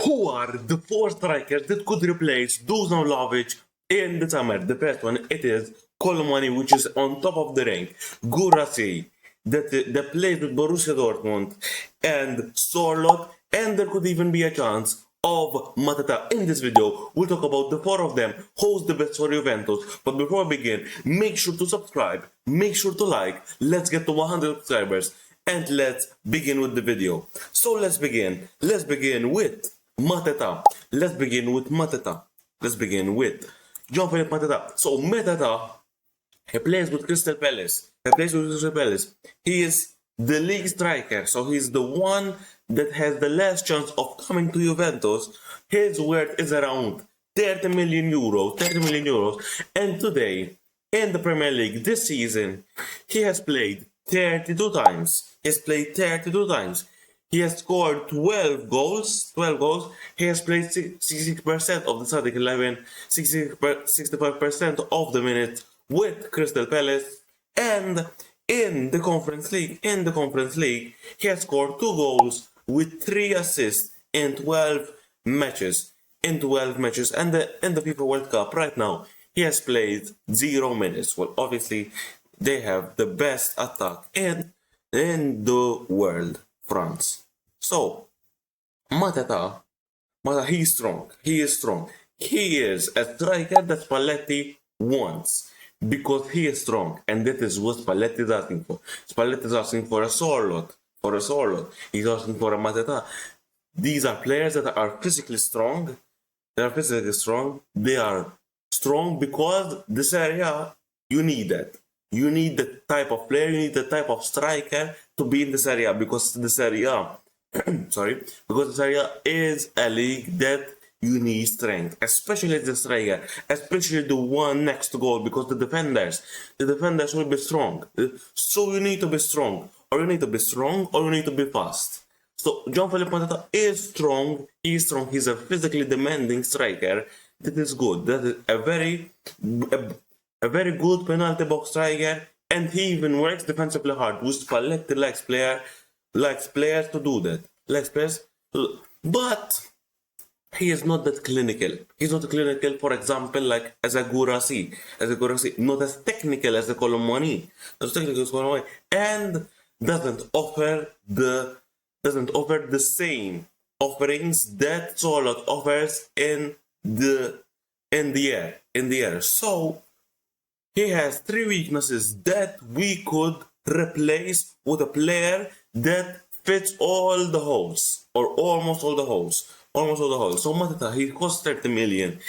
Who are the 4 strikers that could replace Dusan Vlahovic in the summer? The first one, it is Kolo Muani, which is on top of the rank. Guirassy, that plays with Borussia Dortmund, and Sorloth, and there could even be a chance of Mateta. In this video, we'll talk about the 4 of them, who's the best for Juventus. But before we begin, make sure to subscribe, make sure to like, let's get to 100 subscribers, and let's begin with the video. So let's begin with Mateta. Let's begin with Jean-Philippe Mateta. So Mateta, he plays with Crystal Palace. He is the league striker, so he's the one that has the last chance of coming to Juventus. His worth is around 30 million euros. And today, in the Premier League this season, he has played 32 times. He has scored 12 goals. He has played 66% of the starting 11, 65% of the minutes with Crystal Palace. And in the Conference League, he has scored 2 goals with 3 assists in 12 matches. And in the FIFA World Cup right now, he has played 0 minutes. Well, obviously, they have the best attack in the world, France. So, Mateta, he is strong. He is a striker that Spalletti wants, because he is strong, and that is what Spalletti is asking for. Spalletti is asking for a Sorloth. He's asking for a Mateta. These are players that are physically strong. They are strong because the Serie A, you need that. You need the type of player, you need the type of striker to be in the Serie A, because the Serie A, because the Serie A is a league that you need strength, especially the striker, especially the one next to goal, because the defenders will be strong. So you need to be strong, or you need to be fast. So Jean-Philippe Mateta is strong. He's a physically demanding striker. That is good. That is a very good penalty box striker, and he even works defensively hard. Spalletti likes players to do that. But he is not that clinical. He's not clinical, for example, like as a Guirassy, not as technical as the Kolo Muani, and doesn't offer the same offerings that Sørloth offers in the air. So he has 3 weaknesses that we could replace with a player that fits all the holes, or almost all the holes. So Mateta, he costs 30 million.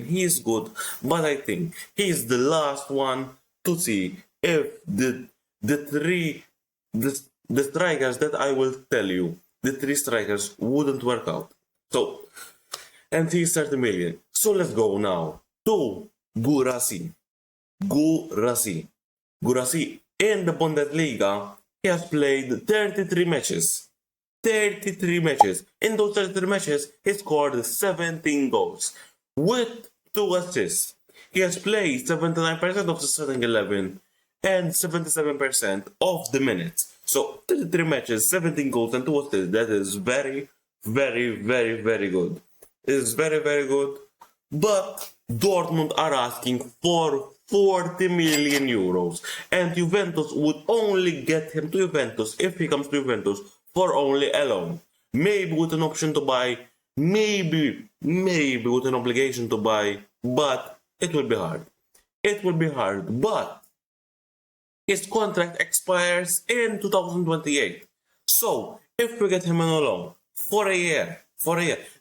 He is good, but I think he is the last one to see if the strikers that I will tell you, the 3 strikers, wouldn't work out. So, and he is 30 million. So let's go now to Guirassy in the Bundesliga. He has played 33 matches. In those 33 matches, he scored 17 goals with 2 assists. He has played 79% of the starting 11 and 77% of the minutes. So 33 matches, 17 goals and 2 assists. That is very, very, very, very good. It is very, very good. But Dortmund are asking for 40 million euros, and Juventus would only get him to Juventus, if he comes to Juventus, for only a loan. Maybe with an option to buy, maybe with an obligation to buy, but it will be hard. But his contract expires in 2028. So if we get him on a loan for a year,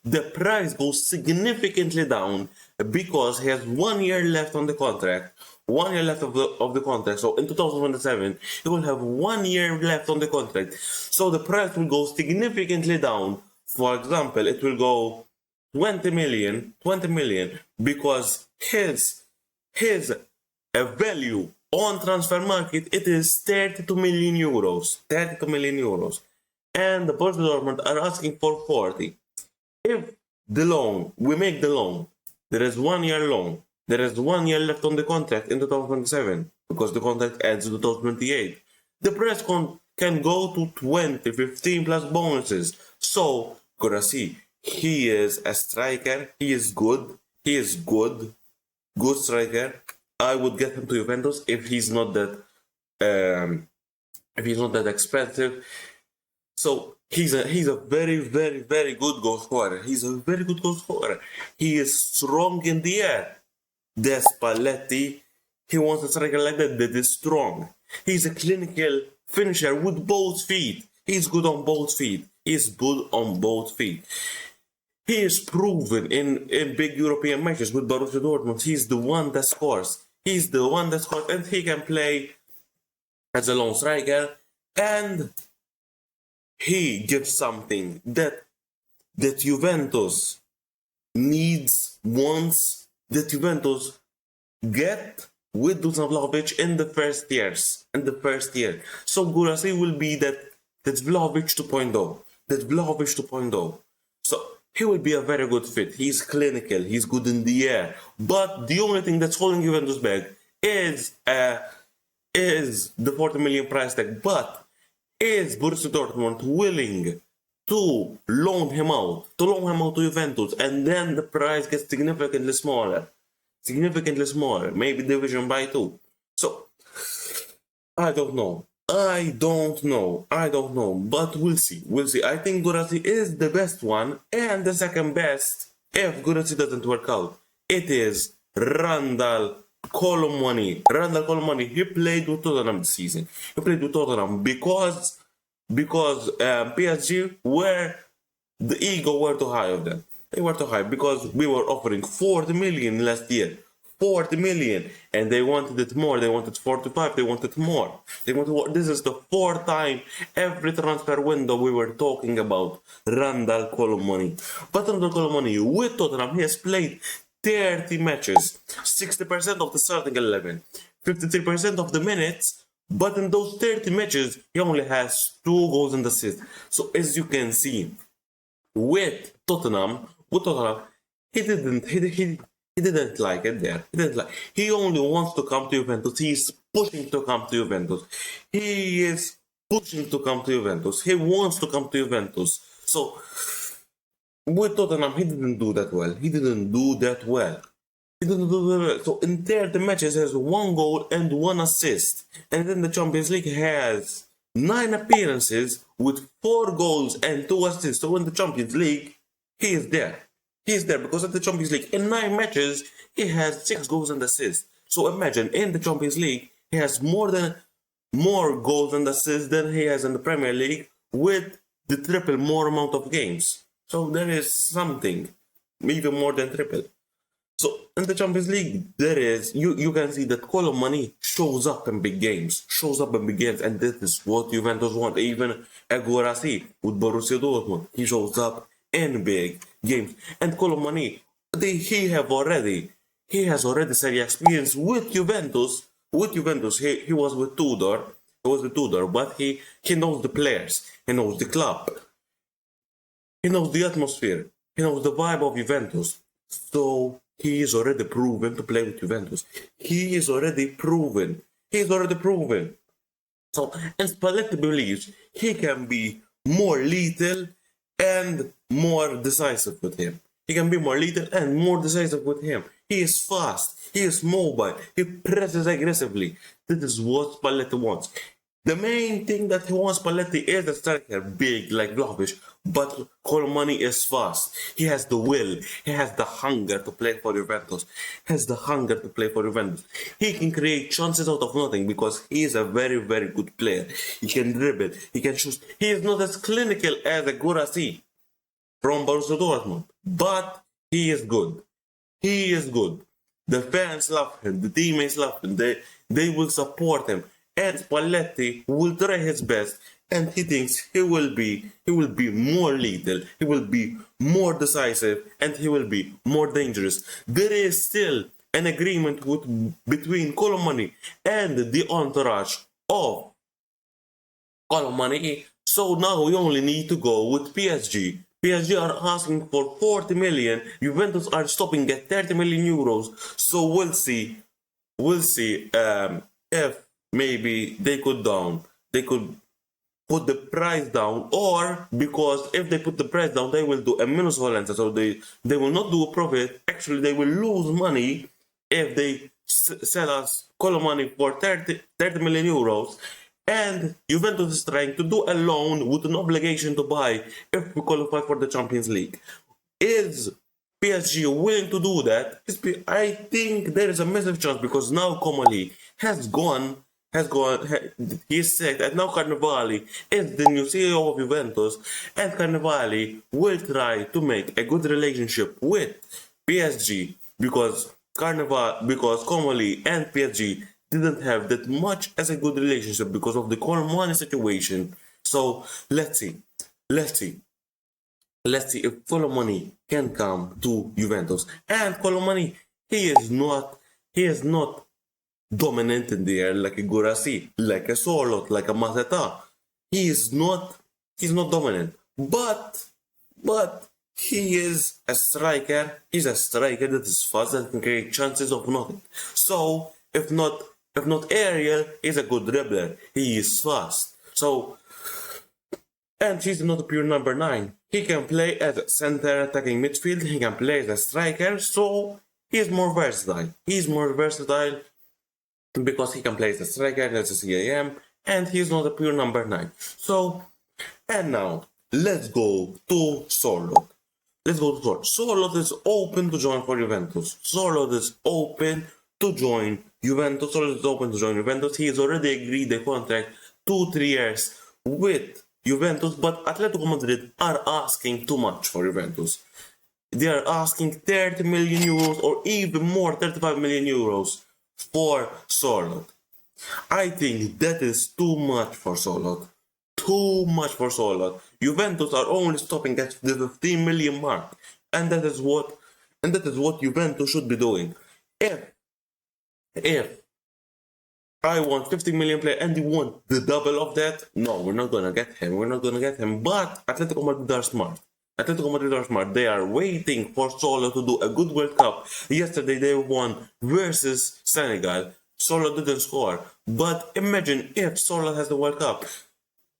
the price goes significantly down, because he has 1 year left on the contract. 1 year left of the contract. So in 2027, he will have 1 year left on the contract. So the price will go significantly down. For example, it will go 20 million, because his value on transfer market, it is 32 million euros. And the Borussia Dortmund are asking for 40. If we make the loan, there is 1 year loan. There is 1 year left on the contract in 2027, because the contract ends in 2028. The price can go to 20, 15 plus bonuses. So Guirassy, He is a striker. He is good. He is good. Good striker. I would get him to Juventus if he's not that expensive. So he's a very, very, very good goal scorer. He's a very good goal scorer. He is strong in the air. That's Spalletti. He wants a striker like that is strong. He's a clinical finisher with both feet. He's good on both feet. He's good on both feet. He is proven in big European matches with Borussia Dortmund. He's the one that scores. He's the one that scores, and he can play as a lone striker, and he gives something that Juventus needs, wants, that Juventus get with Dusan Vlahovic in the first years. So Guirassy will be that's Vlahovic 2.0. That's Vlahovic 2.0. So he will be a very good fit. He's clinical. He's good in the air. But the only thing that's holding Juventus back is the 40 million price tag. But is Borussia Dortmund willing to loan him out to Juventus, and then the price gets significantly smaller, maybe division by 2. So I don't know, but we'll see. I think Guirassy is the best one, and the second best, if Guirassy doesn't work out, it is Kolo Muani. He played with Tottenham this season. He played with Tottenham because PSG were, the ego were too high of them. They were too high because we were offering 40 million last year. 40 million, and they wanted it more. They wanted 45. They wanted more. This is the 4th time every transfer window we were talking about Kolo Muani. But Kolo Muani with Tottenham, he has played 30 matches, 60% of the starting 11, 53% of the minutes. But in those 30 matches, he only has 2 goals and assists. So as you can see, with Tottenham, he didn't like it there. He only wants to come to Juventus. He's pushing to come to Juventus. He wants to come to Juventus. So with Tottenham, he didn't do that well. So in 30 matches, he has 1 goal and 1 assist. And then the Champions League has 9 appearances with 4 goals and 2 assists. So in the Champions League, he is there. Because at the Champions League, in 9 matches, he has 6 goals and assists. So imagine, in the Champions League, he has more goals and assists than he has in the Premier League with the triple more amount of games. So there is something, even more than triple. So in the Champions League, there is, you can see that Kolo Muani shows up in big games, and this is what Juventus want. Even Guirassy with Borussia Dortmund, he shows up in big games. And Kolo Muani, he has already Serie A experience with Juventus. He was with Tudor. But he knows the players. He knows the club. He knows the atmosphere. He knows the vibe of Juventus. So he is already proven to play with Juventus. He is already proven. So, and Spalletti believes he can be more lethal and more decisive with him. He is fast. He is mobile. He presses aggressively. This is what Spalletti wants. The main thing that he wants Spalletti is a striker big like Vlahovic, but Kolo Muani is fast. He has the will. He has the hunger to play for Juventus. He can create chances out of nothing because he is a very, very good player. He can dribble. He can shoot. He is not as clinical as a Guirassy from Borussia Dortmund, but he is good. The fans love him. The teammates love him. They will support him. And Spalletti will try his best, and he thinks he will be more lethal, he will be more decisive, and he will be more dangerous. There is still an agreement between Kolo Muani and the entourage of Kolo Muani. So now we only need to go with PSG. PSG are asking for 40 million. Juventus are stopping at 30 million euros. So we'll see if maybe they could put the price down, or because if they put the price down, they will do a minusvalenza, so they will not do a profit. Actually, they will lose money if they sell us Kolo Muani for 30 million euros. And Juventus is trying to do a loan with an obligation to buy if we qualify for the Champions League. Is PSG willing to do that? I think there is a massive chance, because now Komali has gone, he's sacked, and now Carnevali is the new CEO of Juventus, and Carnevali will try to make a good relationship with PSG, because Komali and PSG didn't have that much as a good relationship because of the Kolo Muani situation. So let's see if Kolo Muani can come to Juventus. And Kolo Muani, he is not dominant in the air like a Guirassy, like a Sorloth, like a Mateta. He's not dominant, but he is a striker. He's a striker that is fast and can create chances of nothing. So if not aerial, he's a good dribbler. He is fast. So, and he's not a pure number 9. He can play as a center attacking midfield. He can play as a striker. So he's more versatile. He's more versatile because he can play as a striker, as a CAM, and he's not a pure number 9. So, and now let's go to Sorloth. Sorloth is open to join for Juventus. Sorloth is open to join Juventus. Sorloth is open to join Juventus. He has already agreed a contract 2-3 years with Juventus, but Atletico Madrid are asking too much for Juventus. They are asking 30 million euros or even more, 35 million euros for Sorloth. I think that is too much for Sorloth. Juventus are only stopping at the 15 million mark, and that is what Juventus should be doing. If I want 50 million player and you want the double of that, no, we're not gonna get him. But Atletico Madrid are smart. They are waiting for Sorloth to do a good World Cup. Yesterday they won versus Senegal. Sorloth didn't score. But imagine if Sorloth has the World Cup.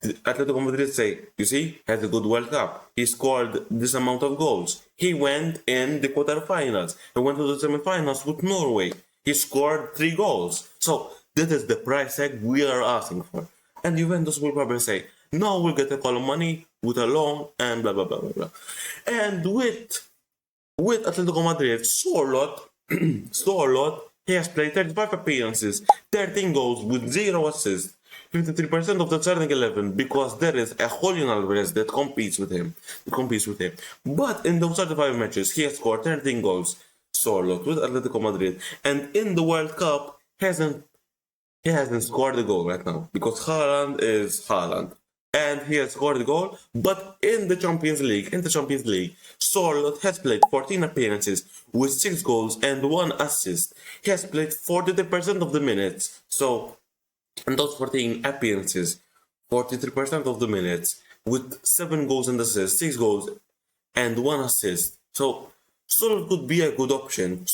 Atletico Madrid say, you see, has a good World Cup. He scored this amount of goals. He went in the quarterfinals. He went to the semifinals with Norway. He scored 3 goals. So that is the price tag we are asking for. And Juventus will probably say, no, we'll get a Kolo Muani with a loan and blah, blah, blah, blah, blah. And with Atletico Madrid, Sorloth, he has played 35 appearances, 13 goals with 0 assists, 53% of the starting 11, because there is a Julian Alvarez that competes with him. But in those 35 matches, he has scored 13 goals, Sorloth, with Atletico Madrid. And in the World Cup, he hasn't scored a goal right now, because Haaland is Haaland. And he has scored a goal, but in the Champions League, Sorloth has played 14 appearances with 6 goals and 1 assist. He has played 43% of the minutes. So, in those 14 appearances, 43% of the minutes, with 7 goals and assists, 6 goals and 1 assist. So, Sorloth could be a good option.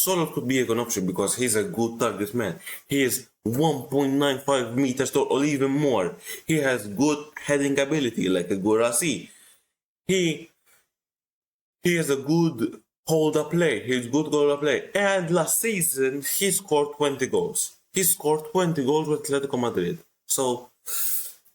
Because he's a good target man. He is 1.95 meters tall or even more. He has good heading ability like a Guirassy. He has a good hold-up play. And last season, he scored 20 goals. With Atletico Madrid. So,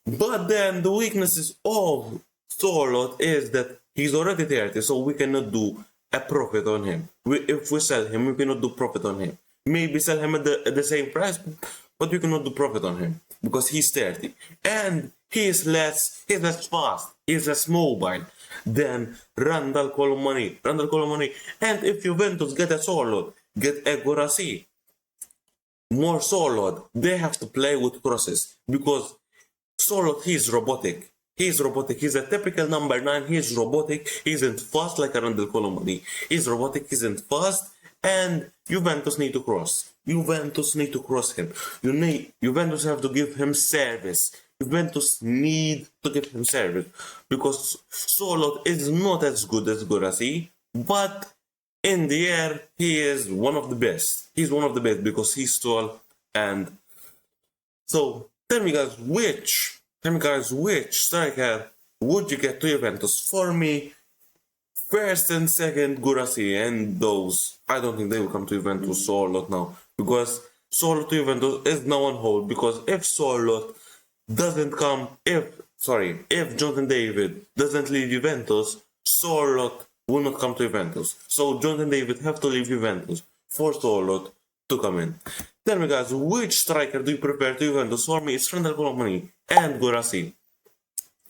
but then the weaknesses of Sorloth is that he's already 30, so we cannot do a profit on him. If we sell him, we cannot do profit on him. Maybe sell him at the same price, but we cannot do profit on him because he's 30 and he's less fast, he's less mobile than Randall Kolo Muani. And if Juventus get a Sorloth, get a Guirassy, more Sorloth, they have to play with crosses because Sorloth, he's robotic. He's a typical number 9. He's robotic. He isn't fast like a Randall Kolo Muani. He's robotic, he isn't fast, and Juventus need to cross. Juventus have to give him service. Because Sorloth is not as good as Guirassy, but in the air, he is one of the best. He's one of the best because he's tall. And so, tell me guys, which Tell me guys, which striker would you get to Juventus? For me, first and second Guirassy, and those, I don't think they will come to Juventus Sorloth now, because Sorloth to Juventus is now on hold, because if Sorloth doesn't come, if Jonathan David doesn't leave Juventus, Sorloth will not come to Juventus. So Jonathan David have to leave Juventus for Sorloth to come in. Tell me guys, which striker do you prefer to Juventus? For me, it's Kolo Muani and Guirassy.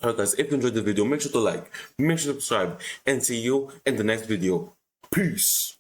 Alright guys, if you enjoyed the video, make sure to like, make sure to subscribe, and see you in the next video. Peace!